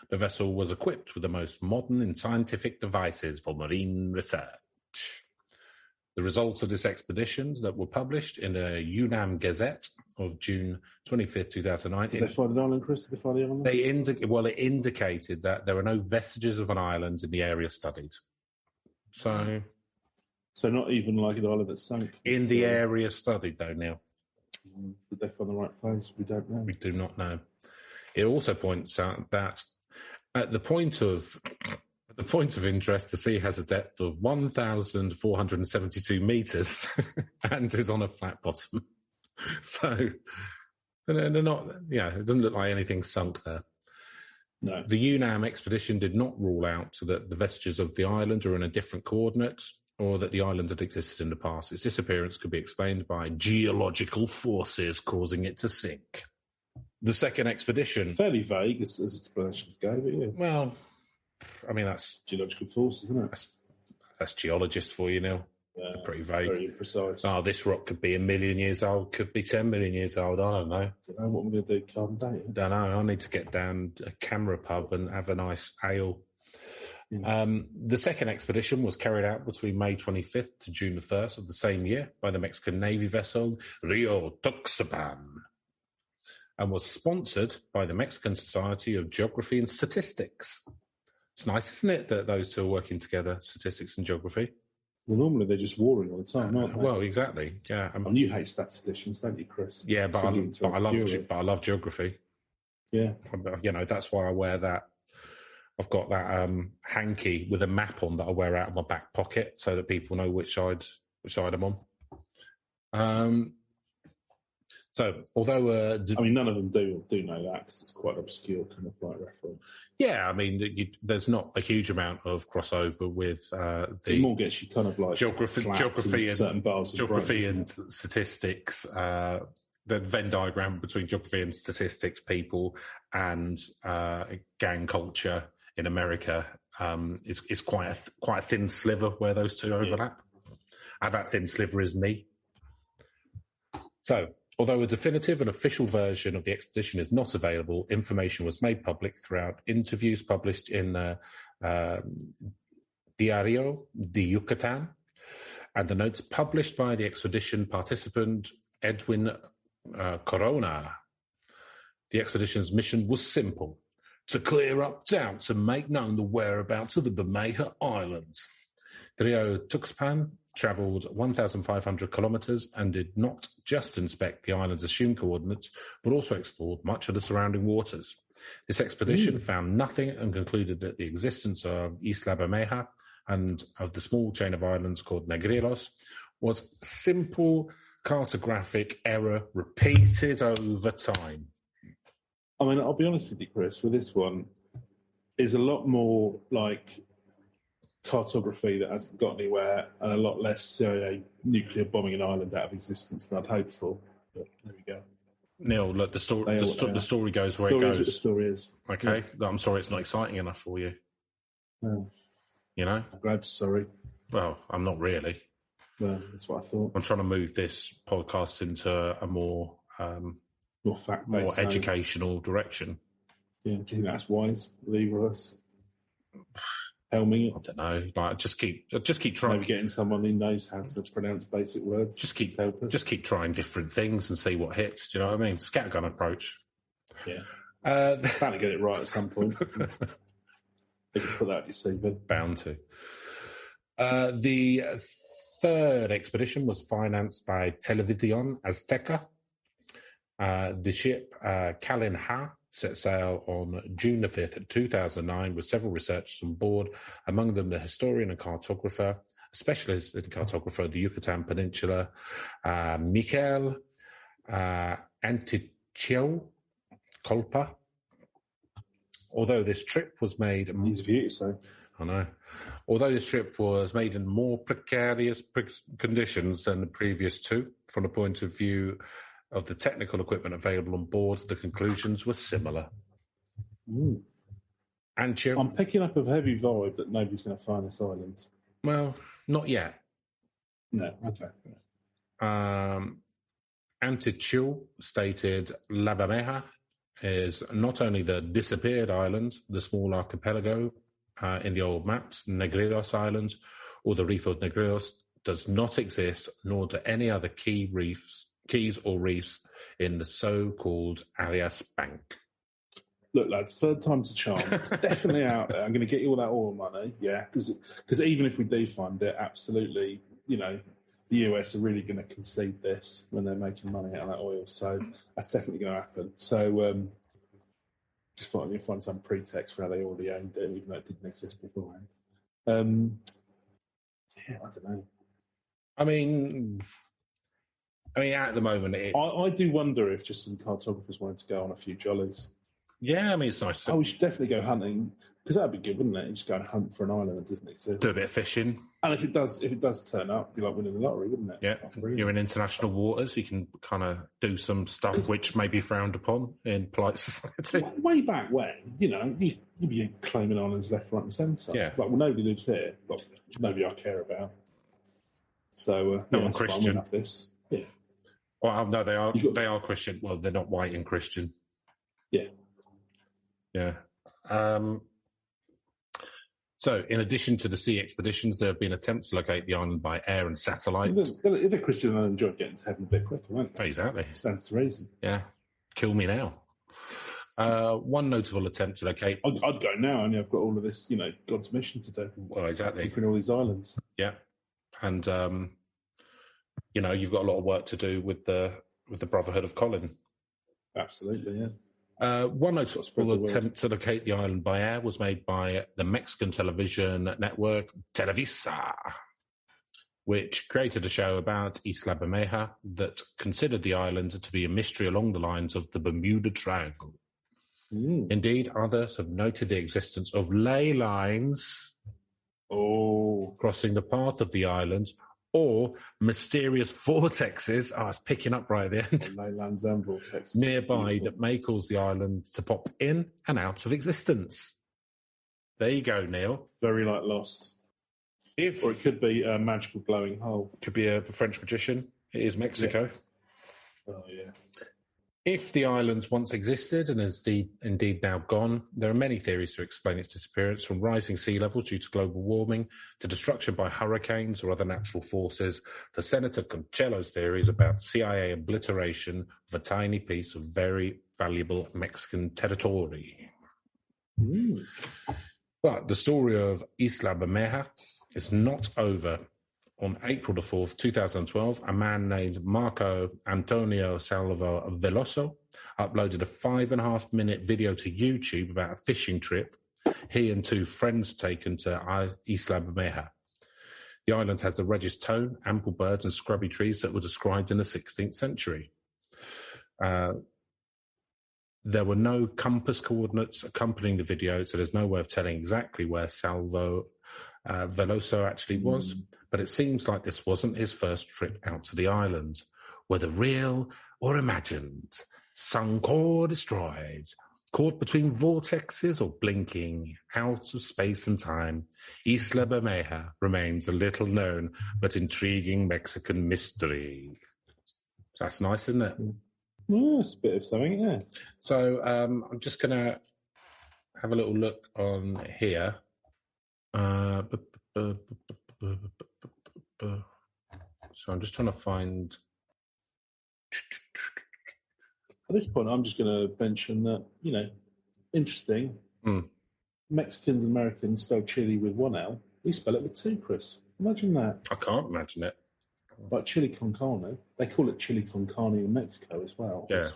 B: The vessel was equipped with the most modern and scientific devices for marine research. The results of this expedition that were published in a Yunnan Gazette of June 25th, 2009.
C: Did they find an island, Chris? Did they find the island?
B: It indicated that there were no vestiges of an island in the area studied. So
C: not even like an island that sank?
B: In the area studied, though, Neil.
C: Did they find the right place? We don't know.
B: We do not know. It also points out that at the point of interest, the sea has a depth of 1,472 metres and is on a flat bottom. So they're not, it doesn't look like anything sunk there.
C: No.
B: The Yunnan expedition did not rule out that the vestiges of the island are in a different coordinates or that the island had existed in the past. Its disappearance could be explained by geological forces causing it to sink. The second expedition...
C: Fairly vague as explanations go, but yeah.
B: Well, I mean, that's...
C: Geological forces, isn't it?
B: That's geologists for you, Neil. Pretty vague.
C: Very imprecise.
B: Oh, this rock could be 1 million years old, could be 10 million years old. I don't know.
C: Don't know what we're going to do. Carbon dating.
B: Don't know. I need to get down a camera pub and have a nice ale. The second expedition was carried out between May 25th to June the 1st of the same year by the Mexican Navy vessel Rio Tuxpan and was sponsored by the Mexican Society of Geography and Statistics. It's nice, isn't it, that those two are working together, statistics and geography?
C: Well, normally they're just warring all the time, aren't they?
B: Well, exactly. Yeah.
C: And you hate statisticians, don't you, Chris?
B: Yeah, but I love geography.
C: Yeah.
B: That's why I wear that. I've got that hanky with a map on that I wear out of my back pocket so that people know which side I'm on. So, although
C: none of them do know that because it's quite an obscure kind of like reference.
B: Yeah, I mean, there's not a huge amount of crossover with the.
C: It more gets you kind of like
B: geography and
C: statistics.
B: The Venn diagram between geography and statistics people and gang culture in America is quite a thin sliver where those two overlap. And that thin sliver is me. So. Although a definitive and official version of the expedition is not available, information was made public throughout interviews published in Diario de Yucatan and the notes published by the expedition participant Edwin Corona. The expedition's mission was simple: to clear up doubts and make known the whereabouts of the Bermeja Islands. Rio Tuxpan travelled 1,500 kilometres and did not just inspect the island's assumed coordinates, but also explored much of the surrounding waters. This expedition found nothing and concluded that the existence of Isla Bermeja and of the small chain of islands called Negritos was simple cartographic error repeated over time.
C: I mean, I'll be honest with you, Chris, with this one, is a lot more like cartography that hasn't got anywhere and a lot less CIA nuclear bombing an island out of existence than I'd hoped for. But there we go.
B: Neil, look, the story goes where it goes.
C: The story is.
B: Okay, yeah. I'm sorry it's not exciting enough for you.
C: No.
B: I'm
C: glad you're sorry.
B: Well, I'm not really.
C: Well, that's what I thought.
B: I'm trying to move this podcast into a more
C: fact-based,
B: more educational direction.
C: Yeah, do you think that's wise with either of us? Helming it?
B: I don't know. Like, just keep trying.
C: Maybe getting someone who knows how to pronounce basic words.
B: Just keep trying different things and see what hits. Do you know what I mean? Scattergun approach.
C: Yeah. Bound to get it right at some point. They can put that on your CV.
B: Bound to. The third expedition was financed by Televisión Azteca. The ship Kalin Ha set sail on June the 5th, 2009, with several researchers on board, among them the historian and cartographer, a specialist in cartographer of the Yucatan Peninsula, Miquel Antichio Colpa. Although this trip was made...
C: He's beautiful, so.
B: I know. Although this trip was made in more precarious conditions than the previous two, from the point of view of the technical equipment available on board, the conclusions were similar. Antichio...
C: I'm picking up a heavy vibe that nobody's going to find this island.
B: Well, not yet.
C: No, okay.
B: Antichio stated La Bermeja is not only the disappeared island, the small archipelago in the old maps, Negritos Islands, or the reef of Negritos, does not exist, nor do any other keys or reefs in the so-called alias bank.
C: Look, lads, third time's a charm. It's definitely out there. I'm going to get you all that oil money, yeah, because even if we do find it, absolutely, the US are really going to concede this when they're making money out of that oil. So that's definitely going to happen. So just thought you'd find some pretext for how they already owned it, even though it didn't exist beforehand. I don't know.
B: I mean, at the moment,
C: I do wonder if just some cartographers wanted to go on a few jollies.
B: Yeah, I mean, it's nice.
C: We should definitely go hunting, because that'd be good, wouldn't it? Just go and hunt for an island that doesn't exist.
B: Do a bit of fishing.
C: And if it does turn up, it'd be like winning the lottery, wouldn't it?
B: Yeah, you're in international waters. You can kind of do some stuff which may be frowned upon in polite society.
C: Way back when, you'd be claiming islands left, right, and centre.
B: Yeah.
C: Like, well, nobody lives here. Well, nobody I care about. So,
B: no one Christian.
C: This. Yeah.
B: Well, no, they are Christian. Well, they're not white and Christian.
C: Yeah.
B: Yeah. So, in addition to the sea expeditions, there have been attempts to locate the island by air and satellite.
C: If they're Christian, they'll enjoy getting to heaven a bit quicker, won't they?
B: Exactly.
C: Stands to reason.
B: Yeah. Kill me now. One notable attempt to locate...
C: I'd go now, only I've got all of this, God's mission to do.
B: Well, exactly.
C: Keeping all these islands.
B: Yeah. And, you've got a lot of work to do with the Brotherhood of Colin.
C: Absolutely, yeah.
B: One notable attempt to locate the island by air was made by the Mexican television network Televisa, which created a show about Isla Bermeja that considered the island to be a mystery along the lines of the Bermuda Triangle. Indeed, others have noted the existence of ley lines crossing the path of the island, or mysterious vortexes. It's picking up right at the end.
C: Leylands and vortexes.
B: Nearby that may cause the island to pop in and out of existence. There you go, Neil.
C: Very like Lost. Or it could be a magical glowing hole.
B: Could be a French magician. It is Mexico.
C: Yeah. Oh, yeah.
B: If the island once existed and is indeed now gone, there are many theories to explain its disappearance, from rising sea levels due to global warming to destruction by hurricanes or other natural forces, to Senator Conchelo's theories about CIA obliteration of a tiny piece of very valuable Mexican territory. But the story of Isla Bermeja is not over. On April the 4th, 2012, a man named Marco Antonio Salvo Veloso uploaded a 5.5-minute video to YouTube about a fishing trip he and two friends taken to Isla Bermeja. The island has the reddest tone, ample birds and scrubby trees that were described in the 16th century. There were no compass coordinates accompanying the video, so there's no way of telling exactly where Salvo Veloso actually was, but it seems like this wasn't his first trip out to the island. Whether real or imagined, sunk or destroyed, caught between vortexes or blinking out of space and time, Isla Bermeja remains a little known but intriguing Mexican mystery. That's nice, isn't it?
C: Yeah, it's a bit of something, yeah.
B: So I'm just going to have a little look on here. So I'm just trying to find...
C: At this point, I'm just going to mention that, interesting. Mexicans and Americans spell chili with one L. We spell it with two, Chris. Imagine that.
B: I can't imagine it.
C: Like chili con carne. They call it chili con carne in Mexico as well.
B: Yeah.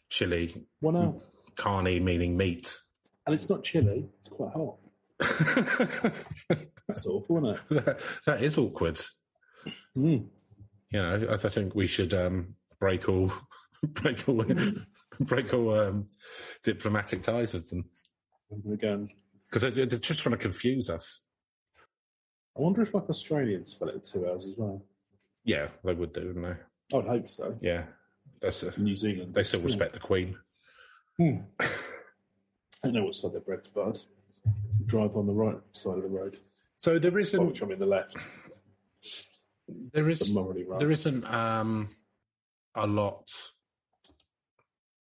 B: Chili.
C: One L.
B: Carne meaning meat. And
C: it's not chili. It's quite hot. That's awful, isn't it?
B: That is awkward. I think we should break all diplomatic ties with them.
C: Again,
B: because they're just trying to confuse us.
C: I wonder if Australians spell it with two L's as well.
B: Yeah, they would do, wouldn't they?
C: I would hope so.
B: Yeah,
C: New Zealand.
B: They still respect the Queen.
C: I don't know what side they're bred to, bud. Drive on the right side of the road.
B: So there isn't.
C: Which I'm in the left.
B: There isn't a lot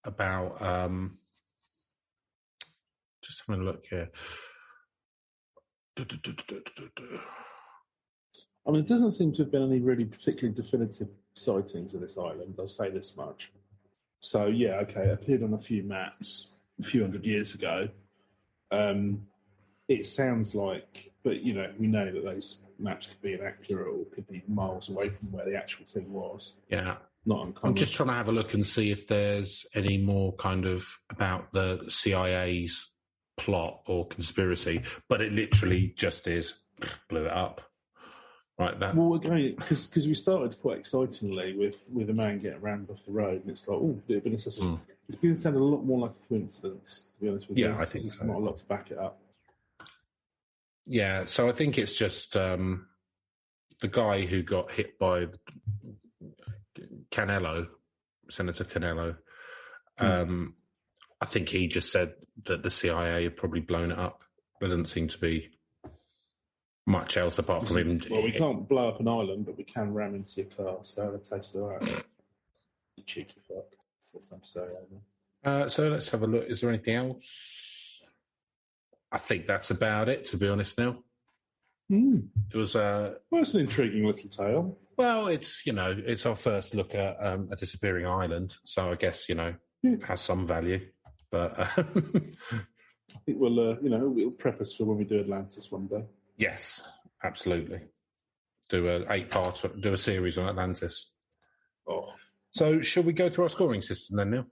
B: about. Just having a look here.
C: I mean, it doesn't seem to have been any really particularly definitive sightings of this island, I'll say this much. So, yeah, okay, it appeared on a few maps a few hundred years ago. It sounds like, but, you know, we know that those maps could be inaccurate or could be miles away from where the actual thing was.
B: Yeah.
C: Not uncommon.
B: I'm just trying to have a look and see if there's any more kind of about the CIA's plot or conspiracy, but it literally just is blew it up. Right, that.
C: Well, again, because we started quite excitingly with a man getting rammed off the road, and it's like, oh, it's been assassination. It's been sounding a lot more like a coincidence, to be honest with you.
B: Yeah, I think
C: there's
B: so.
C: Not a lot to back it up.
B: Yeah, so I think it's just the guy who got hit by Canelo, Senator Canelo. I think he just said that the CIA had probably blown it up. There doesn't seem to be much else apart from him.
C: Well, we can't blow up an island, but we can ram into your car. So have a taste of that. You cheeky fuck. I'm sorry.
B: So let's have a look. Is there anything else? I think that's about it, to be honest, Neil. It was
C: well, it's an intriguing little tale.
B: Well, it's, you know, it's our first look at a disappearing island, so I guess, you know, it has some value. But
C: I think we'll, you know, it'll prep us for when we do Atlantis one day.
B: Yes, absolutely. Do a 8-part, do a series on Atlantis.
C: Oh,
B: so should we go through our scoring system then, Neil?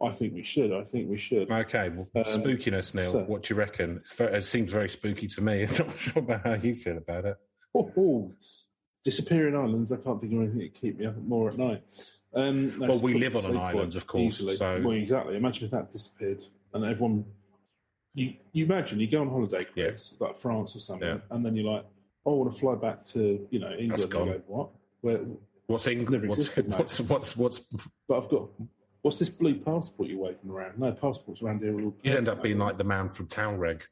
C: I think we should.
B: Okay, well, spookiness, Neil. So, what do you reckon? It seems very spooky to me. I'm not sure about how you feel about it.
C: Disappearing islands. I can't think of anything to keep me up more at night.
B: Well, we live on an island, of course.
C: Easily.
B: So,
C: well, exactly. Imagine if that disappeared and everyone. You imagine you go on holiday, Chris, like France or something, and then you're like, "Oh, I want to fly back to England."
B: That's gone.
C: You go, what?
B: What's England? What's?
C: But I've got. What's this blue passport you're waving around? No, passports around here.
B: You'd end up being like the man from Townreg.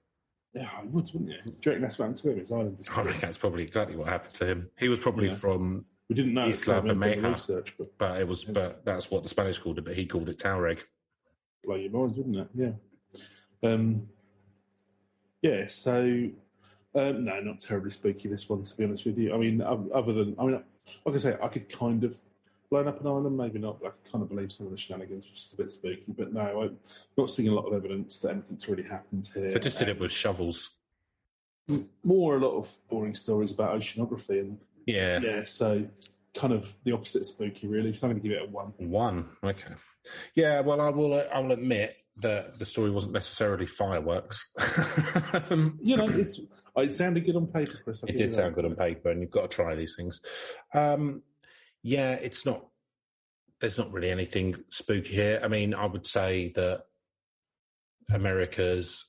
C: Yeah, I would, wouldn't you? Do you reckon that's what happened to him? His island
B: I reckon that's probably exactly what happened to him. He was probably from
C: we didn't know
B: Isla Bermeja,
C: research,
B: but it was. But that's what the Spanish called it. But he called it Townreg.
C: Blow your minds, wouldn't it? Yeah. Yeah. So, no, not terribly spooky. This one, to be honest with you. I mean, other than, like I say, I could kind of blown up an island, maybe not, but I can kind of believe some of the shenanigans, which is a bit spooky. But no, I'm not seeing a lot of evidence that anything's really happened here.
B: They just did it with shovels.
C: More a lot of boring stories about oceanography. And
B: yeah,
C: so kind of the opposite of spooky, really. So I'm going to give it a 1.
B: 1, okay. Yeah, well, I'll admit that the story wasn't necessarily fireworks.
C: It sounded good on paper, Chris.
B: It did sound good on paper, and you've got to try these things. Yeah, it's not. There's not really anything spooky here. I mean, I would say that America's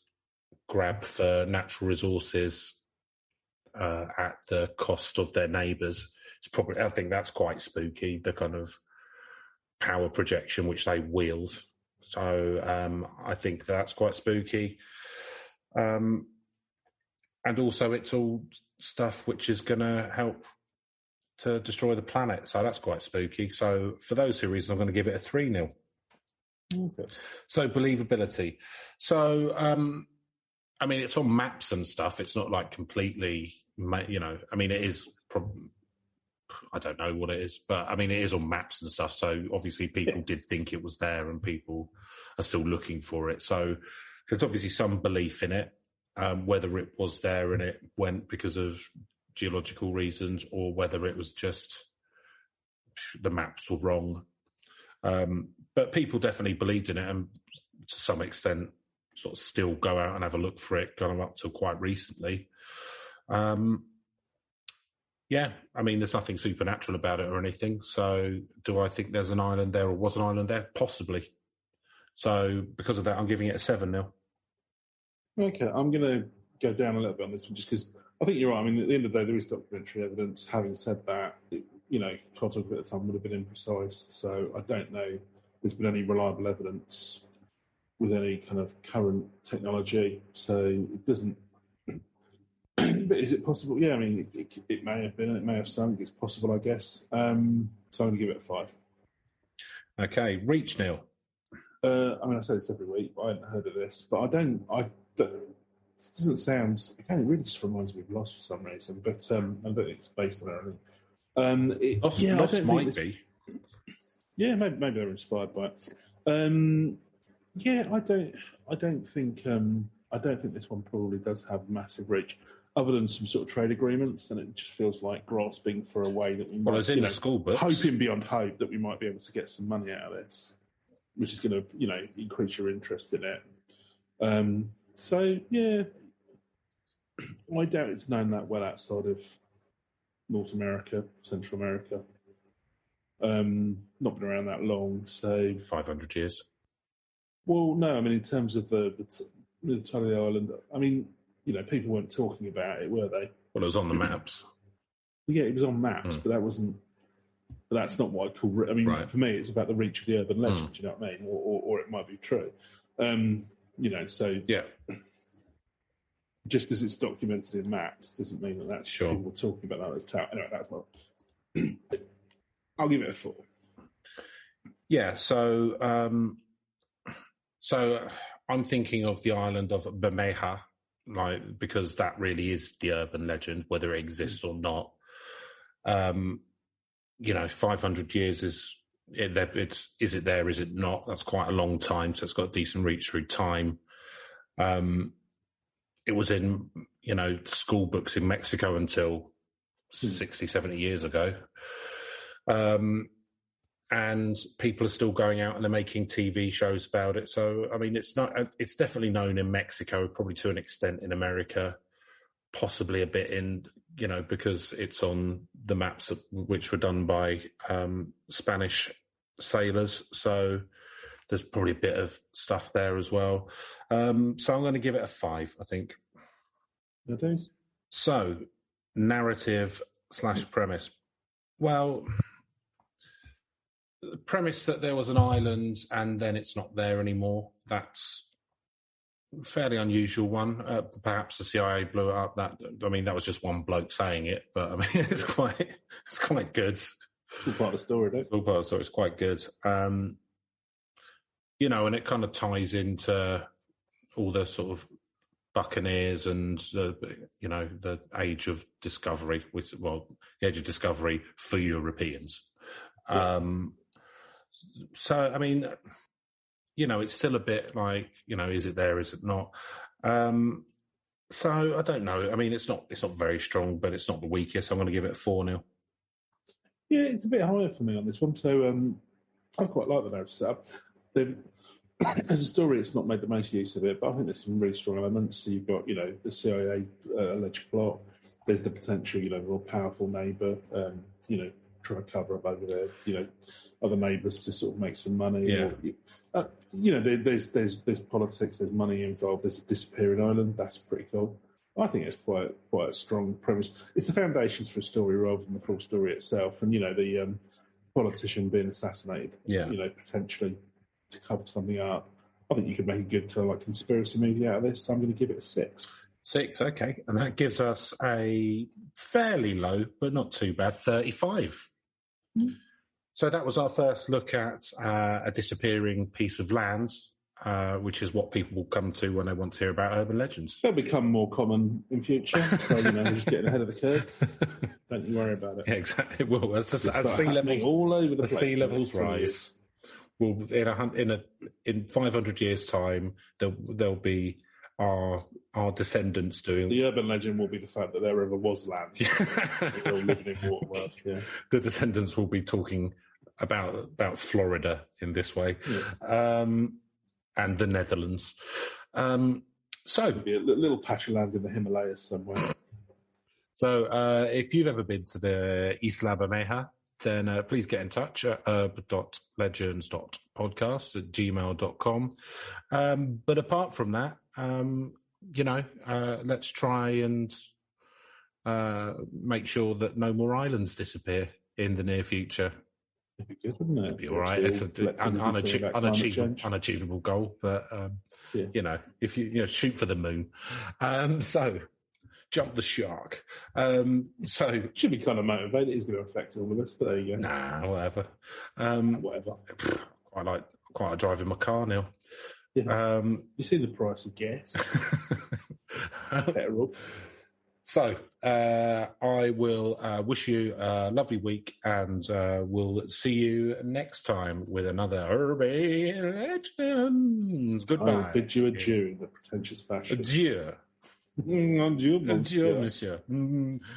B: grab for natural resources at the cost of their neighbours, it's probably. I think that's quite spooky. The kind of power projection which they wield. So I think that's quite spooky. And also, it's all stuff which is going to help to destroy the planet. So that's quite spooky. So for those two reasons, I'm going to give it a 3-0.
C: Okay.
B: So believability. So, I mean, it's on maps and stuff. It's not like completely, I mean, it is, I don't know what it is, but I mean, it is on maps and stuff. So obviously people did think it was there and people are still looking for it. So there's obviously some belief in it, whether it was there and it went because of geological reasons or whether it was just the maps were wrong. But people definitely believed in it and to some extent sort of still go out and have a look for it, kind of up till quite recently. Yeah, I mean, there's nothing supernatural about it or anything. So do I think there's an island there or was an island there? Possibly. So because of that, I'm giving it a 7-0.
C: Okay, I'm going to go down a little bit on this one just because I think you're right. I mean, at the end of the day, there is documentary evidence. Having said that, cartography at the time would have been imprecise. So I don't know if there's been any reliable evidence with any kind of current technology. So it doesn't... But is it possible? Yeah, I mean, it may have been. It may have sunk. It's possible, I guess. So I'm going to give it a 5.
B: Okay, Reach, Neil.
C: I mean, I say this every week, but I hadn't heard of this. But I don't doesn't sound. Again, it really just reminds me of Lost for some reason, but I don't think it's based on anything.
B: Lost might be.
C: Yeah, maybe they're inspired by it. I don't think this one probably does have massive reach, other than some sort of trade agreements, and it just feels like grasping for a way that we might,
B: it's in the school books.
C: Hoping beyond hope that we might be able to get some money out of this, which is going to, increase your interest in it. I doubt it's known that well outside of North America, Central America. Not been around that long, so
B: 500 years.
C: Well, no, I mean in terms of the time of the island. I mean, people weren't talking about it, were they?
B: Well, it was on the maps.
C: Yeah, it was on maps, but that wasn't. But that's not what I call. I mean, For me, it's about the reach of the urban legend. Do you know what I mean? Or it might be true. So
B: yeah.
C: Just because it's documented in maps doesn't mean that that's
B: sure.
C: People talking about that as town. Anyway, that's what. I'll give it a 4.
B: Yeah. So I'm thinking of the island of Bermeja, because that really is the urban legend, whether it exists or not. 500 years is it there? Is it not? That's quite a long time. So it's got decent reach through time. It was in, school books in Mexico until 60, 70 years ago. And people are still going out and they're making TV shows about it. So, I mean, it's definitely known in Mexico, probably to an extent in America, possibly a bit in, because it's on the maps which were done by Spanish sailors. So there's probably a bit of stuff there as well. So I'm going to give it a 5, I think.
C: Okay.
B: So, narrative / premise. Well, the premise that there was an island and then it's not there anymore, that's a fairly unusual one. Perhaps the CIA blew it up. That was just one bloke saying it, but I mean, it's quite good.
C: All part of the story, though.
B: All part of the story. It's quite good. And it kind of ties into all the sort of buccaneers and the age of discovery, the age of discovery for Europeans. Yeah. So, I mean, it's still a bit like, is it there, is it not? So I don't know. I mean, it's not very strong, but it's not the weakest. I'm going to give it a 4-0.
C: Yeah, it's a bit higher for me on this one. So I quite like the narrative setup. As a story, it's not made the most use of it, but I think there's some really strong elements. So you've got, the CIA alleged plot. There's the potential, more powerful neighbour, trying to cover up over their, other neighbours to sort of make some money.
B: Yeah.
C: There's politics, there's money involved. There's a disappearing island. That's pretty cool. I think it's quite a strong premise. It's the foundations for a story rather than the full story itself. And, the politician being assassinated, potentially to cover something up. I think you could make a good kind of like conspiracy movie out of this. So I'm going to give it a 6.
B: 6, okay. And that gives us a fairly low, but not too bad, 35. Mm. So that was our first look at a disappearing piece of land, which is what people will come to when they want to hear about urban legends.
C: They'll become more common in future. So, we're just getting ahead of the curve. Don't you worry about it.
B: Yeah, exactly. It will. As sea levels
C: all over the place.
B: Sea levels rise. Well, in 500 years' time, there'll be our descendants doing.
C: The urban legend will be the fact that there ever was land. They're all living in waterworld. Yeah.
B: The descendants will be talking about Florida in this way, and the Netherlands. So
C: be a little patch of land in the Himalayas somewhere.
B: So if you've ever been to the Isla Bermeja, then please get in touch at herb.legends.podcast@gmail.com. But apart from that, let's try and make sure that no more islands disappear in the near future.
C: It'd be good, wouldn't it?
B: It'd be all right. It's an unachievable goal, but if you shoot for the moon. So jump the shark. So
C: should be kind of motivated. It's going to affect all of us, but there you go.
B: Nah, whatever.
C: Whatever.
B: Quite like driving my car now.
C: Yeah. You see the price of gas. Petrol.
B: So I will wish you a lovely week, and we'll see you next time with another Urban Legends. Goodbye.
C: I will bid you adieu in the pretentious fashion.
B: Adieu.
C: Adieu,
B: Adieu, monsieur.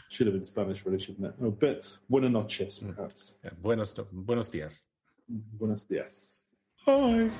C: Should have been Spanish, really, shouldn't it? Oh, but buenas noches, perhaps.
B: Yeah, buenos dias.
C: Buenos dias.
B: Bye.